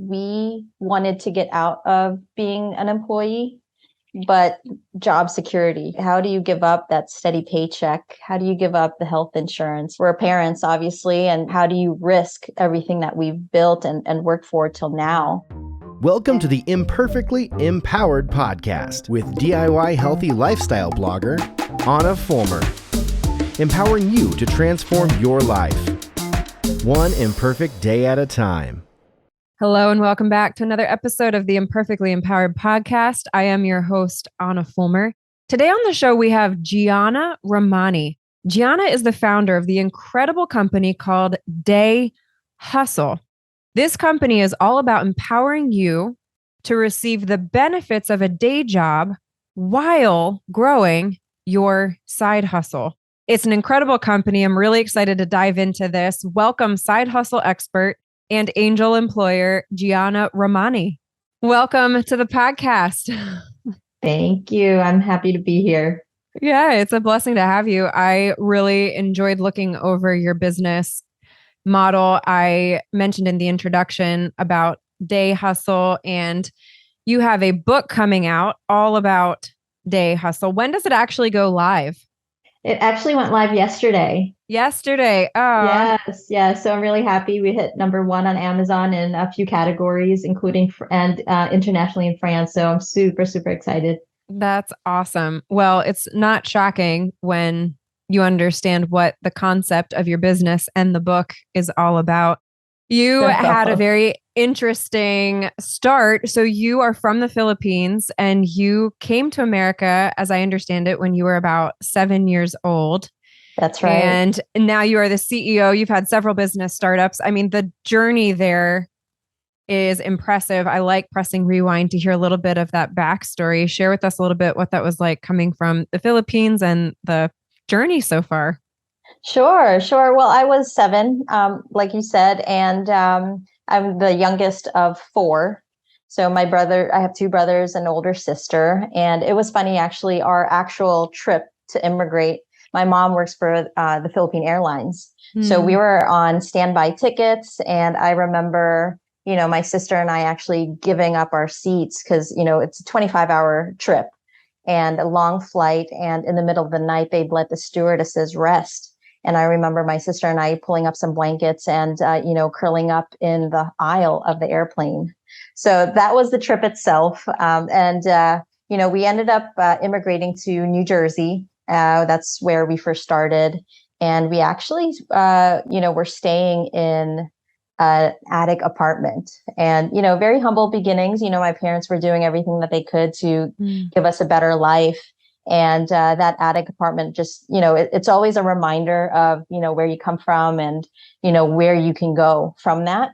we wanted to get out of being an employee, but job security. How do you give up that steady paycheck? How do you give up the health insurance? We're parents, obviously, and how do you risk everything that we've built and worked for till now? Welcome to the Imperfectly Empowered podcast with DIY healthy lifestyle blogger, Ahna Fulmer. Empowering you to transform your life, one imperfect day at a time. Hello and welcome back to another episode of the Imperfectly Empowered podcast. I am your host, Ahna Fulmer. Today on the show, we have Gianna Rahmani. Gianna is the founder of the incredible company called Day Hustle. This company is all about empowering you to receive the benefits of a day job while growing your side hustle. It's an incredible company. I'm really excited to dive into this. Welcome, side hustle expert and angel employer, Gianna Rahmani. Welcome to the podcast. Thank you. I'm happy to be here. Yeah, it's a blessing to have you. I really enjoyed looking over your business model. I mentioned in the introduction about Day Hustle, and you have a book coming out all about Day Hustle. When does it actually go live? It actually went live yesterday. Yesterday. Oh. Yes. Yeah. So I'm really happy. We hit number one on Amazon in a few categories, including internationally in France. So I'm super, super excited. That's awesome. Well, it's not shocking when you understand what the concept of your business and the book is all about. You had a very interesting start. So you are from the Philippines and you came to America, as I understand it, when you were about 7 years old. That's right. And now you are the CEO. You've had several business startups. I mean, the journey there is impressive. I like pressing rewind to hear a little bit of that backstory. Share with us a little bit what that was like coming from the Philippines and the journey so far. Sure. Well, I was 7, like you said, and I'm the youngest of 4. So I have 2 brothers and an older sister. And it was funny, actually, our actual trip to immigrate. My mom works for the Philippine Airlines. So we were on standby tickets. And I remember, my sister and I actually giving up our seats because, it's a 25-hour trip and a long flight. And in the middle of the night, they'd let the stewardesses rest. And I remember my sister and I pulling up some blankets and, curling up in the aisle of the airplane. So that was the trip itself. We ended up immigrating to New Jersey. That's where we first started. And we actually, were staying in an attic apartment and, very humble beginnings. My parents were doing everything that they could to give us a better life. And that attic apartment just, it's always a reminder of, where you come from and, where you can go from that.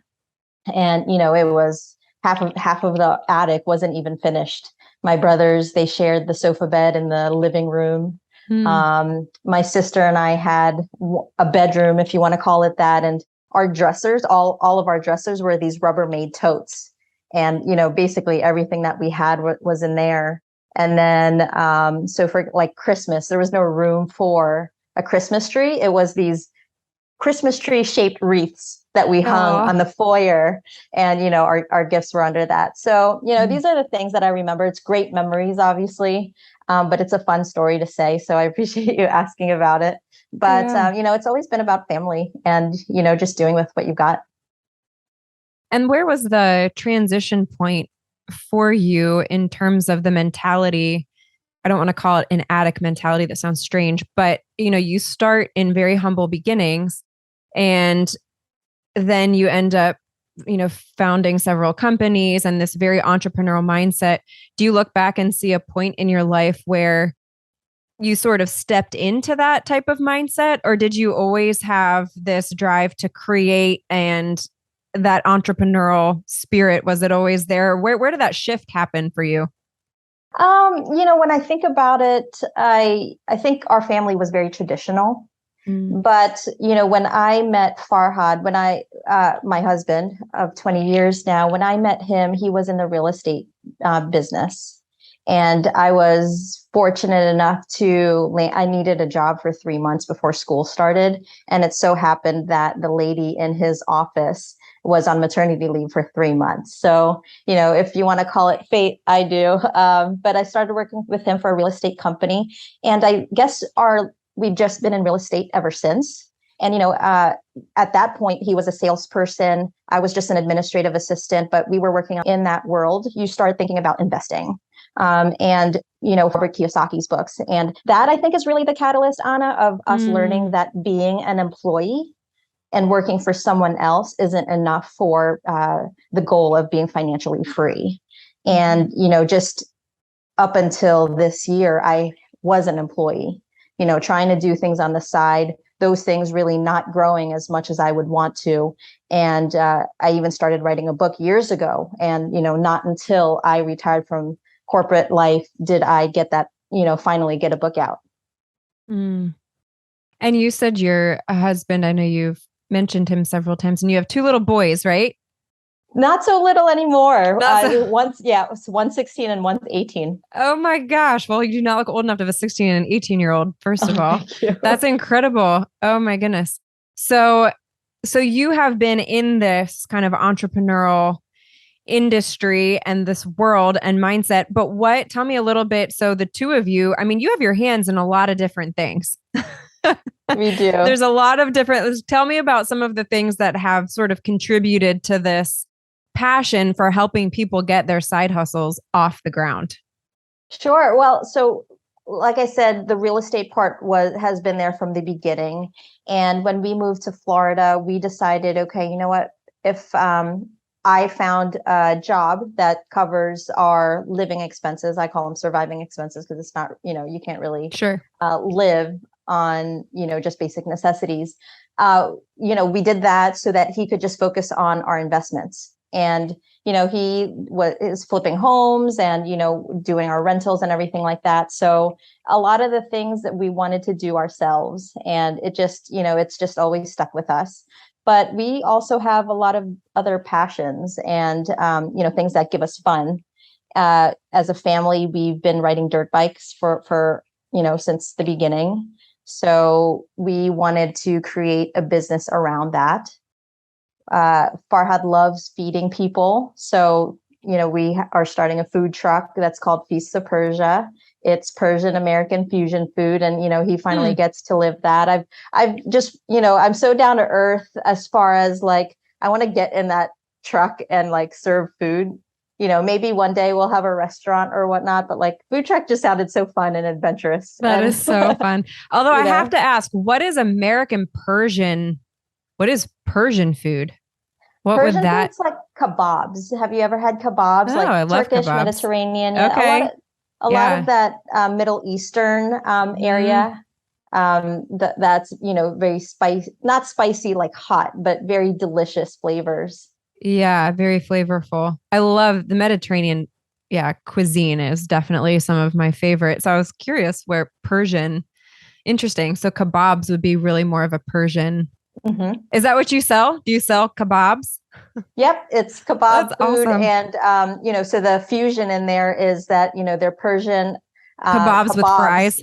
And, it was half of the attic wasn't even finished. My brothers, they shared the sofa bed in the living room. My sister and I had a bedroom, if you want to call it that. And our dressers, all of our dressers were these Rubbermaid totes. And, basically everything that we had was in there. And then, so for like Christmas, there was no room for a Christmas tree. It was these Christmas tree shaped wreaths that we hung on the foyer. And, our gifts were under that. So, these are the things that I remember. It's great memories, obviously, but it's a fun story to say. So I appreciate you asking about it. But, it's always been about family and, just doing with what you've got. And where was the transition point for you in terms of the mentality? I don't want to call it an attic mentality. That sounds strange, but you start in very humble beginnings and then you end up, founding several companies and this very entrepreneurial mindset. Do you look back and see a point in your life where you sort of stepped into that type of mindset, or did you always have this drive to create and that entrepreneurial spirit? Was it always there? Where did that shift happen for you? When I think about it, I think our family was very traditional. But, when I met Farhad, my husband of 20 years now, when I met him, he was in the real estate business. And I was fortunate enough I needed a job for 3 months before school started. And it so happened that the lady in his office was on maternity leave for 3 months. So, if you want to call it fate, I do. But I started working with him for a real estate company. And I guess we've just been in real estate ever since. And, at that point, he was a salesperson. I was just an administrative assistant, but we were working in that world. You start thinking about investing. And Robert Kiyosaki's books. And that, I think, is really the catalyst, Ahna, of us learning that being an employee and working for someone else isn't enough for the goal of being financially free. And, just up until this year, I was an employee, trying to do things on the side, those things really not growing as much as I would want to. And I even started writing a book years ago. And, not until I retired from corporate life did I get that, finally get a book out. And you said your husband, I know you've mentioned him several times, and you have 2 little boys, right? Not so little anymore. One's 16 and one's 18. Oh my gosh. Well, you do not look old enough to have a 16 and an 18-year-old, first of all. That's incredible. Oh my goodness. So you have been in this kind of entrepreneurial industry and this world and mindset, but tell me a little bit. So the 2 of you, I mean, you have your hands in a lot of different things. We do. There's a lot of different, tell me about some of the things that have sort of contributed to this passion for helping people get their side hustles off the ground. Sure. Well, so like I said, the real estate part has been there from the beginning. And when we moved to Florida, we decided, okay, you know what, if I found a job that covers our living expenses. I call them surviving expenses because it's not, you can't really live on, just basic necessities. We did that so that he could just focus on our investments. And, he is flipping homes and, doing our rentals and everything like that. So a lot of the things that we wanted to do ourselves, and it just, it's just always stuck with us. But we also have a lot of other passions and, things that give us fun. As a family, we've been riding dirt bikes for since the beginning. So we wanted to create a business around that. Farhad loves feeding people. So, we are starting a food truck that's called Feasts of Persia. It's Persian-American fusion food. And, he finally gets to live that. I've just, I'm so down to earth as far as like, I want to get in that truck and like serve food. Maybe one day we'll have a restaurant or whatnot, but like food truck just sounded so fun and adventurous. That is so fun. Although I have to ask, what is Persian food? What Persian would that? Food's like kebabs. Have you ever had kebabs? Oh, like I love Turkish, kebabs. Mediterranean. Okay. A lot of that Middle Eastern area. That's, very spicy, not spicy, like hot, but very delicious flavors. Yeah, very flavorful. I love the Mediterranean. Yeah, cuisine is definitely some of my favorites. So I was curious where Persian, interesting. So kebabs would be really more of a Persian. Mm-hmm. Is that what you sell? Do you sell kebabs? Yep, it's kebab That's food. awesome. And, so the fusion in there is that, they're Persian kebabs with fries.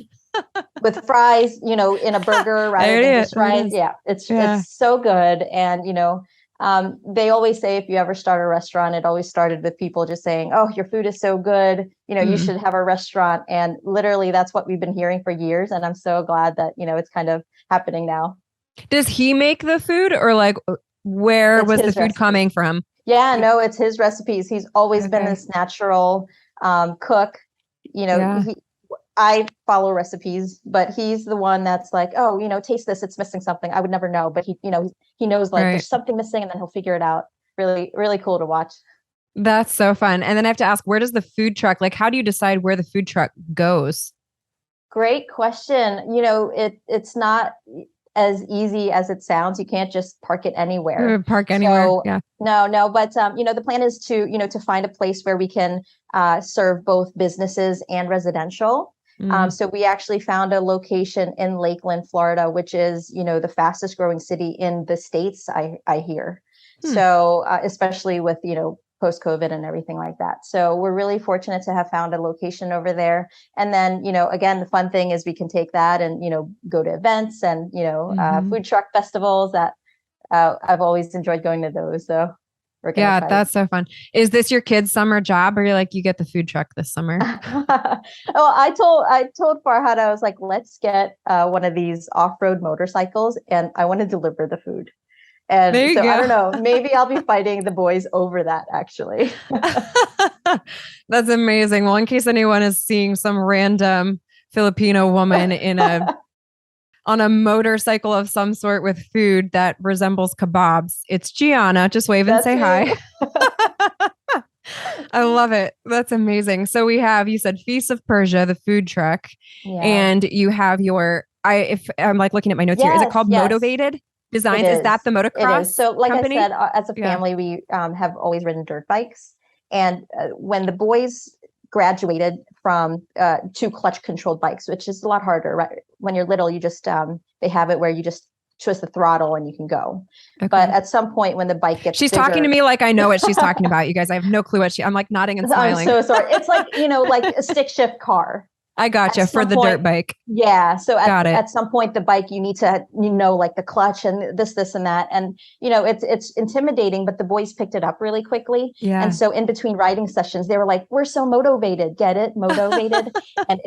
With fries, in a burger rather than just fries. Yeah, it's so good. And, they always say if you ever start a restaurant, it always started with people just saying, oh, your food is so good. You should have a restaurant. And literally that's what we've been hearing for years. And I'm so glad that, it's kind of happening now. Does he make the food or like where was the food coming from? Yeah, no, it's his recipes. He's always been this natural cook. I follow recipes, but he's the one that's like, oh, taste this. It's missing something. I would never know. But he knows like there's something missing and then he'll figure it out. Really, really cool to watch. That's so fun. And then I have to ask, where does the food truck, like, how do you decide where the food truck goes? Great question. It's not as easy as it sounds. You can't just park it anywhere. Park anywhere. So, yeah. No. But, the plan is to find a place where we can serve both businesses and residential. So we actually found a location in Lakeland, Florida, which is, the fastest growing city in the States, I hear. So especially with, post-COVID and everything like that. So we're really fortunate to have found a location over there. And then, again, the fun thing is we can take that and, go to events and, food truck festivals that I've always enjoyed going to those. So we're going to try. That's so fun. Is this your kid's summer job, or you're like, you get the food truck this summer? Oh, I told Farhad, I was like, let's get one of these off-road motorcycles, and I want to deliver the food. And so I don't know, maybe I'll be fighting the boys over that, actually. That's amazing. Well, in case anyone is seeing some random Filipino woman on a motorcycle of some sort with food that resembles kebabs, it's Gianna. Just wave and say hi. I love it. That's amazing. So we have, you said Feast of Persia, the food truck, and you have if I'm like looking at my notes here, is it called Motivated Designs? Is that the motocross? It is. So like company? I said, as a family, we have always ridden dirt bikes. And when the boys graduated from to clutch controlled bikes, which is a lot harder, right? When you're little, you just they have it where you just twist the throttle and you can go. Okay. But at some point when the bike gets she's bigger, talking to me like I know what she's talking about. You guys, I have no clue what I'm like nodding and smiling. I'm so sorry. It's like, like a stick shift car. I gotcha, for the dirt bike. Yeah. So at some point, the bike, you need to, like the clutch and this and that. And, it's intimidating, but the boys picked it up really quickly. Yeah. And so in between riding sessions, they were like, we're so motivated. Get it? Motivated. And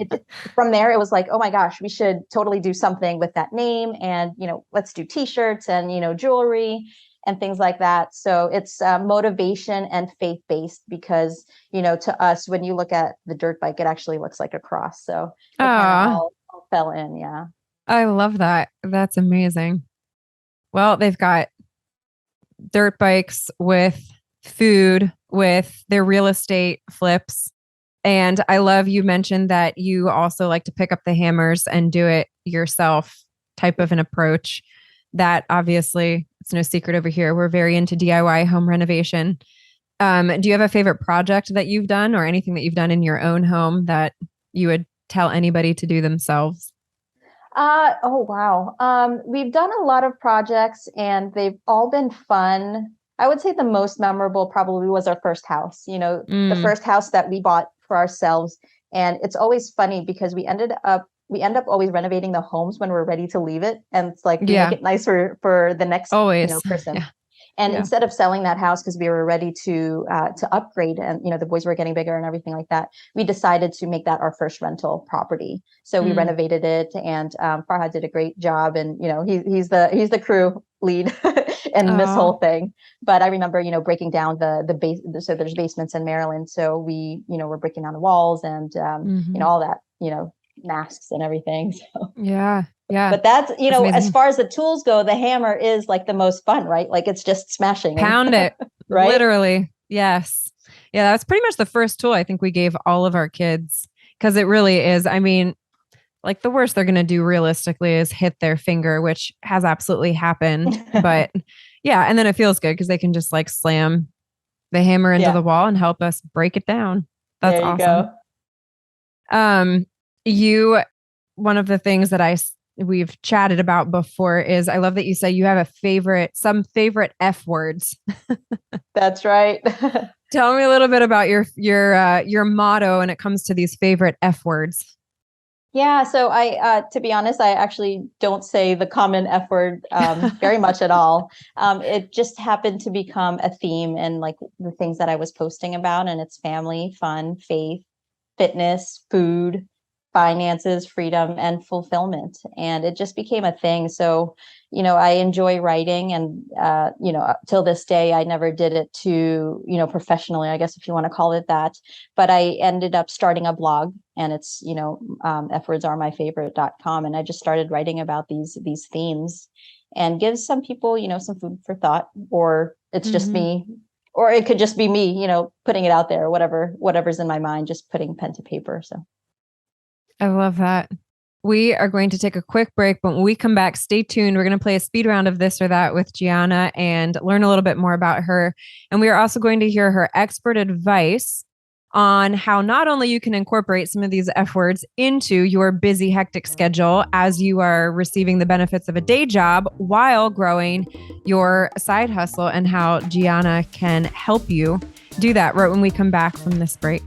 from there, it was like, oh my gosh, we should totally do something with that name. And, let's do t-shirts and, jewelry and things like that. So it's motivation and faith-based because, to us, when you look at the dirt bike, it actually looks like a cross. So it all fell in. Yeah. I love that. That's amazing. Well, they've got dirt bikes with food, with their real estate flips. And I love you mentioned that you also like to pick up the hammers and do it yourself type of an approach. That obviously, it's no secret over here, we're very into DIY home renovation. Do you have a favorite project that you've done or anything that you've done in your own home that you would tell anybody to do themselves? Oh, wow. We've done a lot of projects and they've all been fun. I would say the most memorable probably was our first house, the first house that we bought for ourselves. And it's always funny because we end up always renovating the homes when we're ready to leave it. And it's like, make it nice for the next person. Yeah. And instead of selling that house because we were ready to upgrade and, the boys were getting bigger and everything like that, we decided to make that our first rental property. So we renovated it and Farhad did a great job. And, he's the crew lead in this whole thing. But I remember, breaking down the base. So there's basements in Maryland. So we, we're breaking down the walls and, all that, masks and everything. So yeah. But that's, as far as the tools go, the hammer is like the most fun, right? Like it's just smashing. Pound it. Right? Literally. Yes. Yeah. That's pretty much the first tool I think we gave all of our kids because it really is. I mean, like the worst they're going to do realistically is hit their finger, which has absolutely happened. But yeah. And then it feels good because they can just like slam the hammer into the wall and help us break it down. That's there you awesome. Go. One of the things that we've chatted about before is I love that you say you have some favorite F words. That's right. Tell me a little bit about your motto when it comes to these favorite F words. Yeah. So to be honest, I actually don't say the common F word very much at all. It just happened to become a theme in like the things that I was posting about, and it's family, fun, faith, fitness, food, finances, freedom, and fulfillment. And it just became a thing. So, I enjoy writing and, till this day, I never did it to, professionally, I guess, if you want to call it that. But I ended up starting a blog and it's, fwordsaремyfavorite.com. And I just started writing about these themes and give some people, some food for thought, or it's just me, or it could just be me, putting it out there, whatever's in my mind, just putting pen to paper. So. I love that. We are going to take a quick break, but when we come back, stay tuned. We're going to play a speed round of this or that with Gianna and learn a little bit more about her. And we are also going to hear her expert advice on how not only you can incorporate some of these F words into your busy, hectic schedule as you are receiving the benefits of a day job while growing your side hustle, and how Gianna can help you do that right when we come back from this break.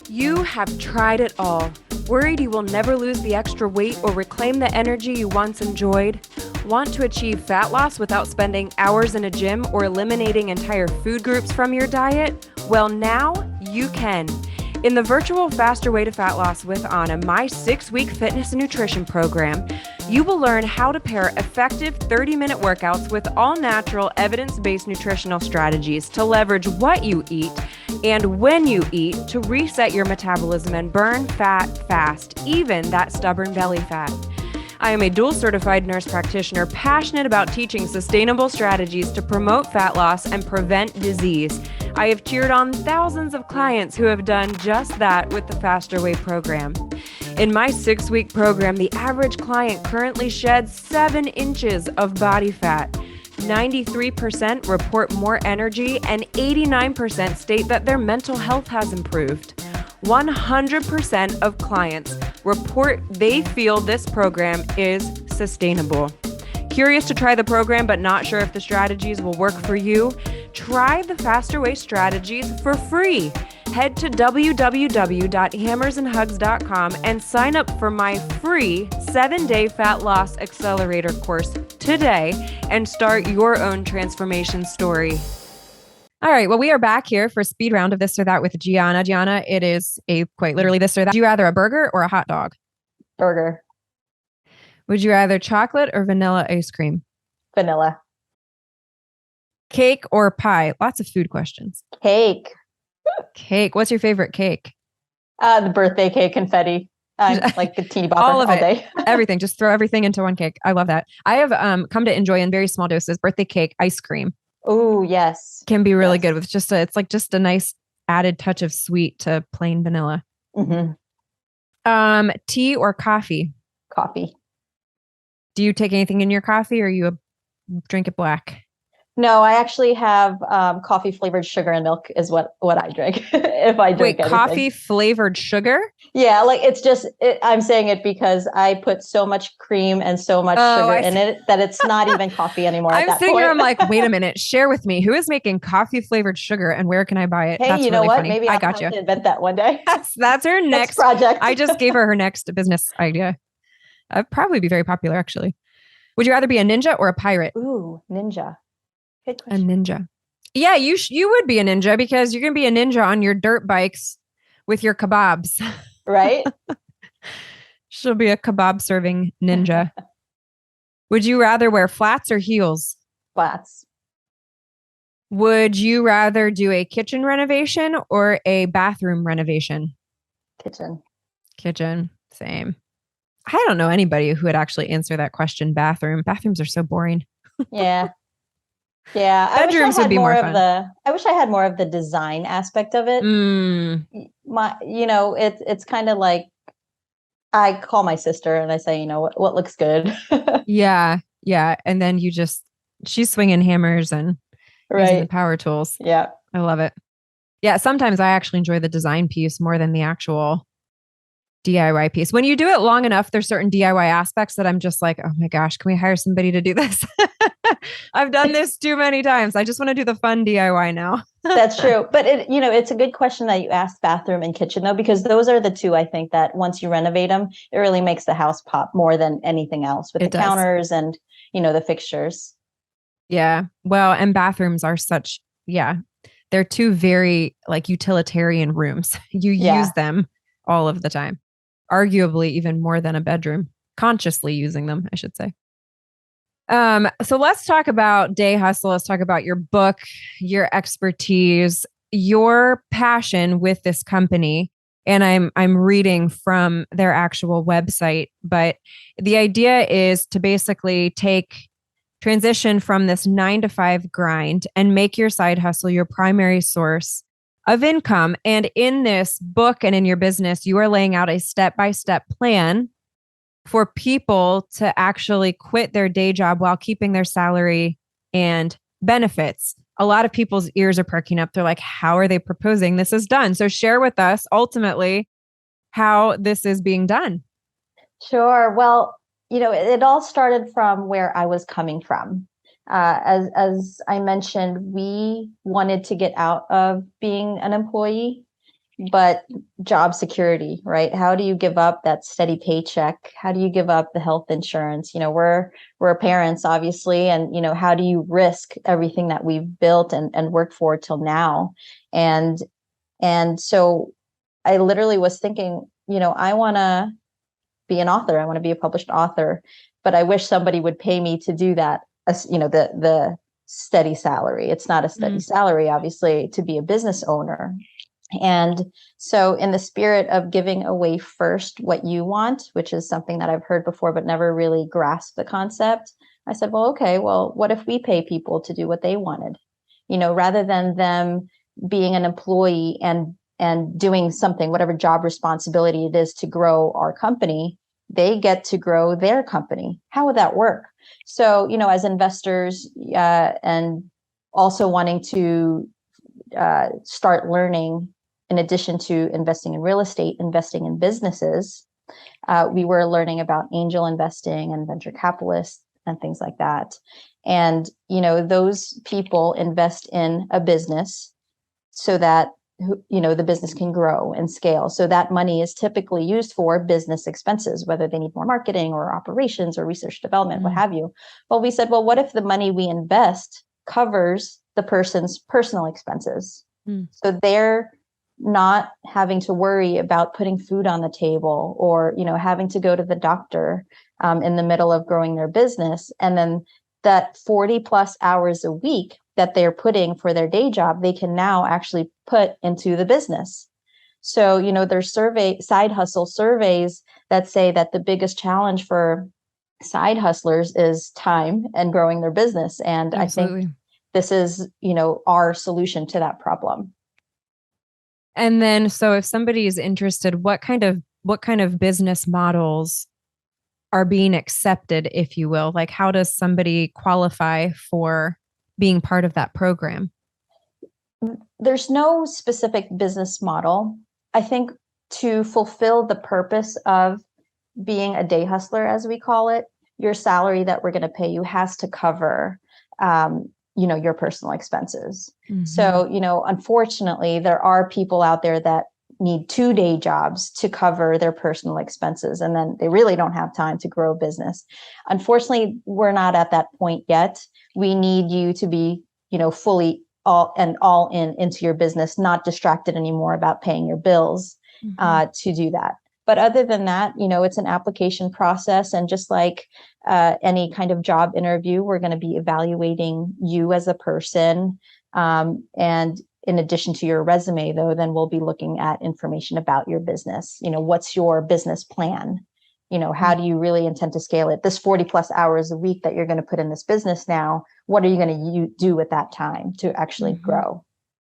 You have tried it all. Worried you will never lose the extra weight or reclaim the energy you once enjoyed? Want to achieve fat loss without spending hours in a gym or eliminating entire food groups from your diet? Well, now you can. In the virtual Faster Way to Fat Loss with Ahna, my 6-week fitness and nutrition program, you will learn how to pair effective 30-minute workouts with all-natural, evidence-based nutritional strategies to leverage what you eat and when you eat to reset your metabolism and burn fat fast, even that stubborn belly fat. I am a dual certified nurse practitioner passionate about teaching sustainable strategies to promote fat loss and prevent disease. I have cheered on thousands of clients who have done just that with the Faster Way program. In my 6-week program, the average client currently sheds 7 inches of body fat. 93% report more energy and 89% state that their mental health has improved. 100% of clients report they feel this program is sustainable. Curious to try the program but not sure if the strategies will work for you? Try the Faster Way strategies for free. Head to www.hammersandhugs.com and sign up for my free 7-day fat loss accelerator course today and start your own transformation story. All right. Well, we are back here for speed round of this or that with Gianna. Gianna, it is a quite literally this or that. Would you rather a burger or a hot dog? Burger. Would you rather chocolate or vanilla ice cream? Vanilla. Cake or pie? Lots of food questions. Cake. Cake. What's your favorite cake? The birthday cake confetti. I'm like the teeny bopper all day. Everything. Just throw everything into one cake. I love that. I have come to enjoy in very small doses birthday cake ice cream. Oh, yes. Can be really good with it's like just a nice added touch of sweet to plain vanilla. Mm-hmm. Tea or coffee? Coffee. Do you take anything in your coffee or you drink it black? No, I actually have coffee flavored sugar and milk is what I drink if I drink anything. Coffee flavored sugar? Yeah, like it's just, I'm saying it because I put so much cream and so much sugar in it that it's not even coffee anymore. I'm sitting here, I'm like, wait a minute, share with me. Who is making coffee flavored sugar and where can I buy it? Hey, That's you know really what? funny. Maybe I'll have to invent that one day. That's her next project. I just gave her next business idea. I'd probably be very popular, actually. Would you rather be a ninja or a pirate? Ooh, ninja. Good A question. ninja. Yeah, you would be a ninja because you're going to be a ninja on your dirt bikes with your kebabs. Right? She'll be a kebab serving ninja. Would you rather wear flats or heels? Flats. Would you rather do a kitchen renovation or a bathroom renovation? Kitchen. Kitchen. Same. I don't know anybody who would actually answer that question. Bathrooms are so boring. Yeah. Yeah. Bedrooms would be more fun. I wish I had more of the design aspect of it. It's kind of like I call my sister and I say, what looks good. Yeah. And then she's swinging hammers and using the power tools. Yeah. I love it. Yeah. Sometimes I actually enjoy the design piece more than the actual DIY piece. When you do it long enough, there's certain DIY aspects that I'm just like, oh my gosh, can we hire somebody to do this? I've done this too many times. I just want to do the fun DIY now. That's true. But it's a good question that you asked bathroom and kitchen though, because those are the two, I think that once you renovate them, it really makes the house pop more than anything else with the counters and, the fixtures. Yeah. Well, and bathrooms are they're two very like utilitarian rooms. You use them all of the time. Arguably even more than a bedroom, consciously using them, I should say. So let's talk about Day Hustle. Let's talk about your book, your expertise, your passion with this company. And I'm reading from their actual website, but the idea is to basically transition from this 9-to-5 grind and make your side hustle your primary source of income. And in this book and in your business, you are laying out a step-by-step plan for people to actually quit their day job while keeping their salary and benefits. A lot of people's ears are perking up. They're like, how are they proposing this is done? So share with us ultimately how this is being done. Sure. Well, it all started from where I was coming from. As I mentioned, we wanted to get out of being an employee. but job security, right? How do you give up that steady paycheck? How do you give up the health insurance? We're parents, obviously, and how do you risk everything that we've built and worked for till now? And so I literally was thinking, I want to be an author. I want to be a published author, but I wish somebody would pay me to do that. The steady salary. It's not a steady salary, obviously, to be a business owner. And so in the spirit of giving away first what you want, which is something that I've heard before, but never really grasped the concept, I said, well, okay, well, what if we pay people to do what they wanted? Rather than them being an employee and doing something, whatever job responsibility it is to grow our company, they get to grow their company. How would that work? So, as investors and also wanting to start learning, in addition to investing in real estate, investing in businesses, we were learning about angel investing and venture capitalists and things like that. And, those people invest in a business so that, the business can grow and scale. So that money is typically used for business expenses, whether they need more marketing or operations or research development, what have you. Well, we said, well, what if the money we invest covers the person's personal expenses? So they're not having to worry about putting food on the table or, having to go to the doctor in the middle of growing their business. And then that 40 plus hours a week that they're putting for their day job, they can now actually put into the business. So, there's side hustle surveys that say that the biggest challenge for side hustlers is time and growing their business. And Absolutely. I think this is, our solution to that problem. And then, so if somebody is interested, what kind of business models are being accepted, if you will? Like, how does somebody qualify for being part of that program? There's no specific business model. I think to fulfill the purpose of being a day hustler, as we call it, your salary that we're going to pay you has to cover, your personal expenses. So, unfortunately, there are people out there that need 2-day jobs to cover their personal expenses, and then they really don't have time to grow a business. Unfortunately, we're not at that point yet. We need you to be, fully all in into your business, not distracted anymore about paying your bills to do that. But other than that, it's an application process. And just like any kind of job interview, we're going to be evaluating you as a person. And in addition to your resume, though, then we'll be looking at information about your business. What's your business plan? How do you really intend to scale it? This 40 plus hours a week that you're going to put in this business now, what are you going to do with that time to actually grow?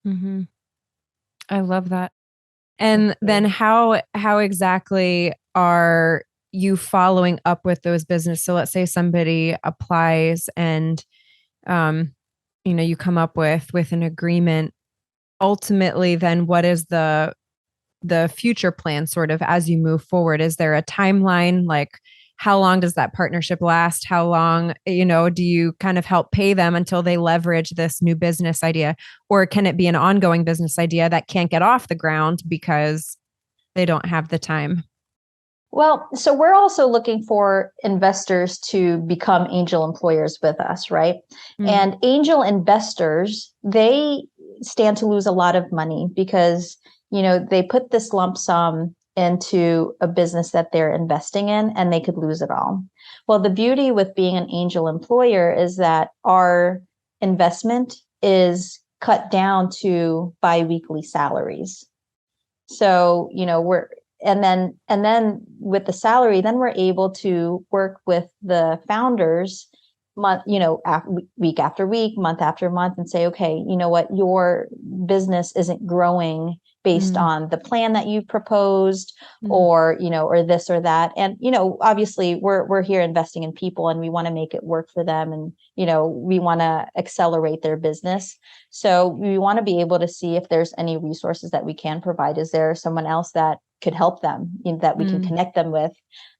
I love that. And then how exactly are you following up with those business? So let's say somebody applies and, you come up with an agreement. Ultimately, then what is the future plan sort of as you move forward? Is there a timeline? Like, how long does that partnership last? How long, do you kind of help pay them until they leverage this new business idea? Or can it be an ongoing business idea that can't get off the ground because they don't have the time? Well, so we're also looking for investors to become angel employers with us, right? And angel investors, they stand to lose a lot of money because, they put this lump sum into a business that they're investing in and they could lose it all. Well, the beauty with being an angel employer is that our investment is cut down to biweekly salaries. So, and then with the salary, then we're able to work with the founders week after week, month after month, and say, okay, you know what, your business isn't growing based on the plan that you proposed or this or that. And, obviously we're here investing in people and we want to make it work for them. And, we want to accelerate their business. So we want to be able to see if there's any resources that we can provide. Is there someone else that could help them, that we can connect them with?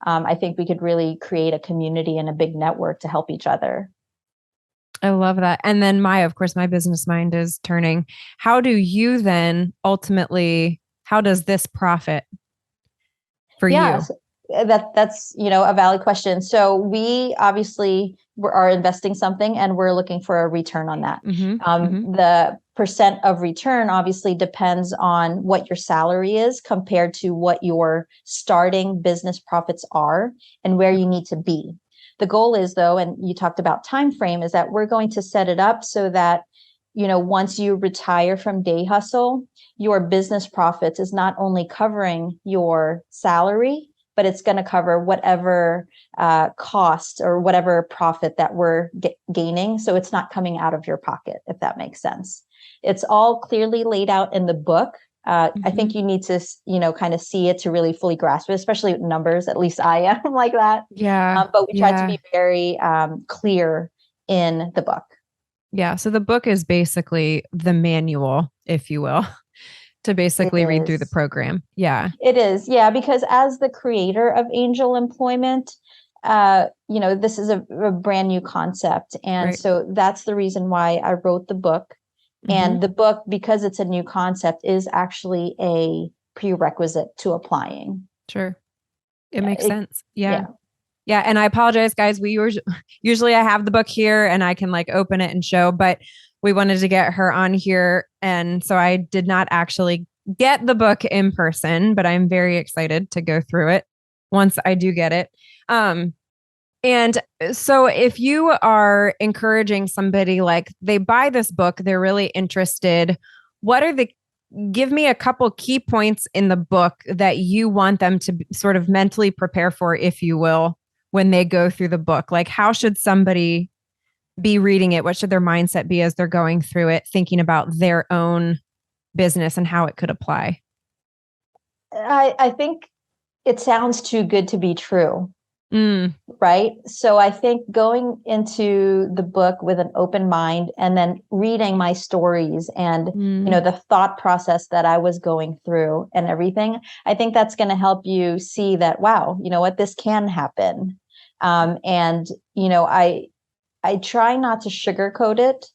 I think we could really create a community and a big network to help each other. I love that. And then of course, my business mind is turning. How do you then ultimately how does this profit for you? Yes, that's a valid question. So we obviously are investing something and we're looking for a return on that. The percent of return obviously depends on what your salary is compared to what your starting business profits are and where you need to be. The goal is, though, and you talked about time frame, is that we're going to set it up so that once you retire from day hustle, your business profits is not only covering your salary, but it's going to cover whatever cost or whatever profit that we're gaining. So it's not coming out of your pocket, if that makes sense. It's all clearly laid out in the book. I think you need to, kind of see it to really fully grasp it, especially with numbers. At least I am like that. Yeah. But we try to be very clear in the book. Yeah. So the book is basically the manual, if you will, to basically read through the program. Yeah. It is. Yeah. Because as the creator of angel employment, this is a brand new concept. And so that's the reason why I wrote the book. And the book, because it's a new concept, is actually a prerequisite to applying. Sure. It makes sense. Yeah. And I apologize, guys. We usually I have the book here and I can open it and show, but we wanted to get her on here. And so I did not actually get the book in person, but I'm very excited to go through it once I do get it. And so if you are encouraging somebody, they buy this book, they're really interested, give me a couple key points in the book that you want them to sort of mentally prepare for, if you will, when they go through the book. How should somebody be reading it? What should their mindset be as they're going through it, thinking about their own business and how it could apply? I think it sounds too good to be true. Right. So I think going into the book with an open mind and then reading my stories and, the thought process that I was going through and everything, I think that's going to help you see that, wow, this can happen. I try not to sugarcoat it.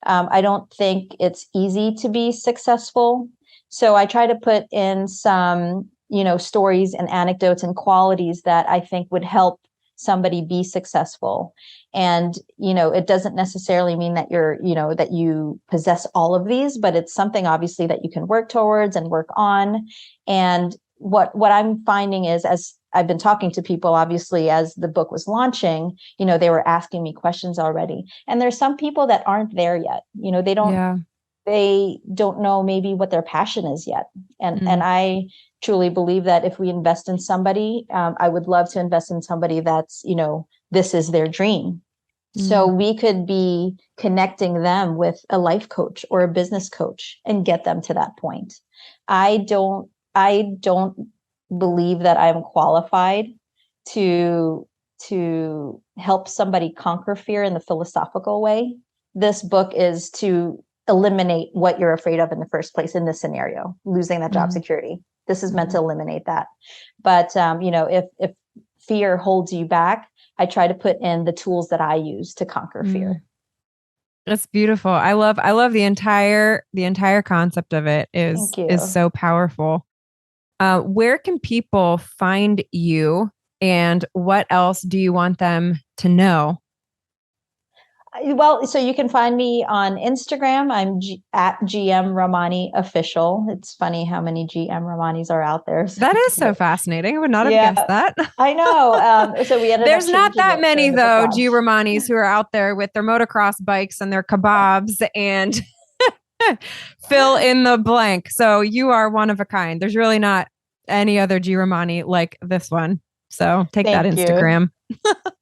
I don't think it's easy to be successful. So I try to put in some stories and anecdotes and qualities that I think would help somebody be successful. And, it doesn't necessarily mean that that you possess all of these, but it's something obviously that you can work towards and work on. And what I'm finding is, as I've been talking to people, obviously, as the book was launching, they were asking me questions already. And there's some people that aren't there yet. They don't know maybe what their passion is yet. And I truly believe that if we invest in somebody, I would love to invest in somebody that's, this is their dream. So we could be connecting them with a life coach or a business coach and get them to that point. I don't believe that I'm qualified to help somebody conquer fear in the philosophical way. This book is to eliminate what you're afraid of in the first place in this scenario, losing that job security. This is meant to eliminate that. But, if fear holds you back, I try to put in the tools that I use to conquer fear. That's beautiful. I love the entire concept of it is so powerful. Where can people find you and what else do you want them to know? Well, so you can find me on Instagram. I'm at GM Rahmani Official. It's funny how many GM Rahmanis are out there. So. That is so fascinating. I would not have guessed that. I know. So we ended There's not that many though, G Rahmanis who are out there with their motocross bikes and their kebabs and fill in the blank. So you are one of a kind. There's really not any other G Rahmani like this one. So take that Instagram.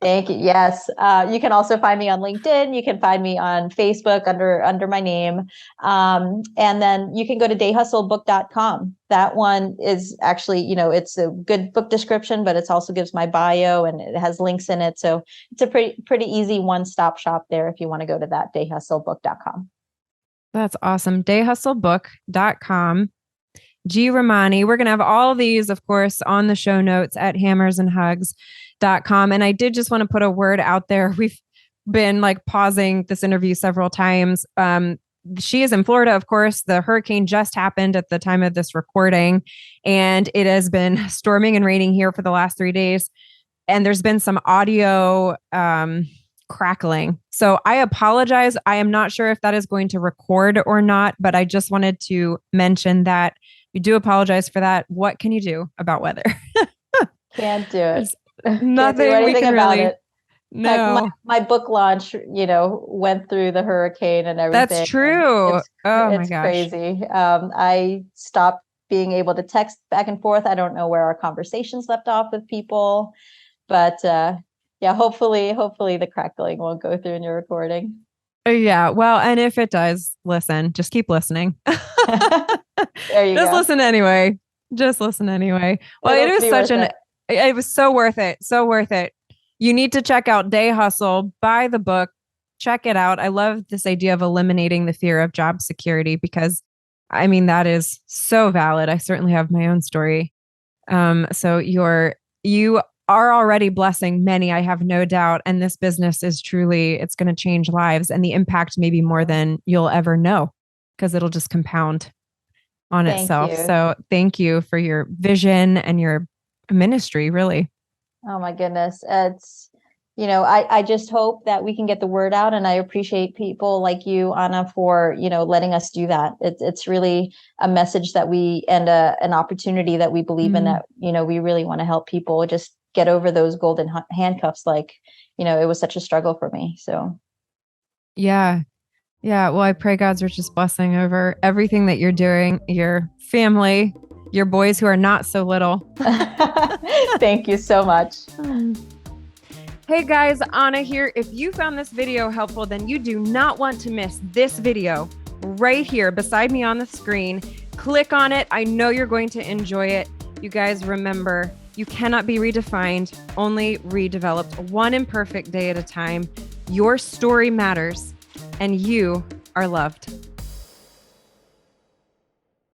Thank you. Yes. You can also find me on LinkedIn. You can find me on Facebook under my name. And then you can go to dayhustlebook.com. That one is actually, it's a good book description, but it also gives my bio and it has links in it. So it's a pretty easy one-stop shop there if you want to go to that, dayhustlebook.com. That's awesome. Dayhustlebook.com. G Rahmani. We're going to have all of these, of course, on the show notes at hammersandhugs.com. And I did just want to put a word out there. We've been pausing this interview several times. she is in Florida, of course. The hurricane just happened at the time of this recording, and it has been storming and raining here for the last 3 days. And there's been some audio crackling. So I apologize. I am not sure if that is going to record or not, but I just wanted to mention that we do apologize for that. What can you do about weather? Can't do it. Nothing Can't do we can about really. it. No, My book launch, went through the hurricane and everything. that's true. It's Oh my gosh. crazy. I stopped being able to text back and forth. I don't know where our conversations left off with people, but yeah, hopefully the crackling won't go through in your recording. Yeah. Well, and if it does, listen, just keep listening. There you Just go. listen anyway. Just listen anyway. Well, It'll it be was worth it was so worth it. So worth it. You need to check out Day Hustle, buy the book, check it out. I love this idea of eliminating the fear of job security because I mean, that is so valid. I certainly have my own story. So you are already blessing many, I have no doubt. And this business is truly, it's going to change lives, and the impact may be more than you'll ever know because it'll just compound on Thank itself. you. So thank you for your vision and your ministry, really. Oh my goodness. It's, I just hope that we can get the word out, and I appreciate people like you, Ahna, for, letting us do that. It's really a message that an opportunity that we believe in, that, we really want to help people just get over those golden handcuffs. Like, it was such a struggle for me. So. Yeah. Yeah. Well, I pray God's richest blessing over everything that you're doing, your family, your boys who are not so little. Thank you so much. Hey guys, Ahna here. If you found this video helpful, then you do not want to miss this video right here beside me on the screen. Click on it. I know you're going to enjoy it. You guys remember, you cannot be redefined, only redeveloped, one imperfect day at a time. Your story matters, and you are loved.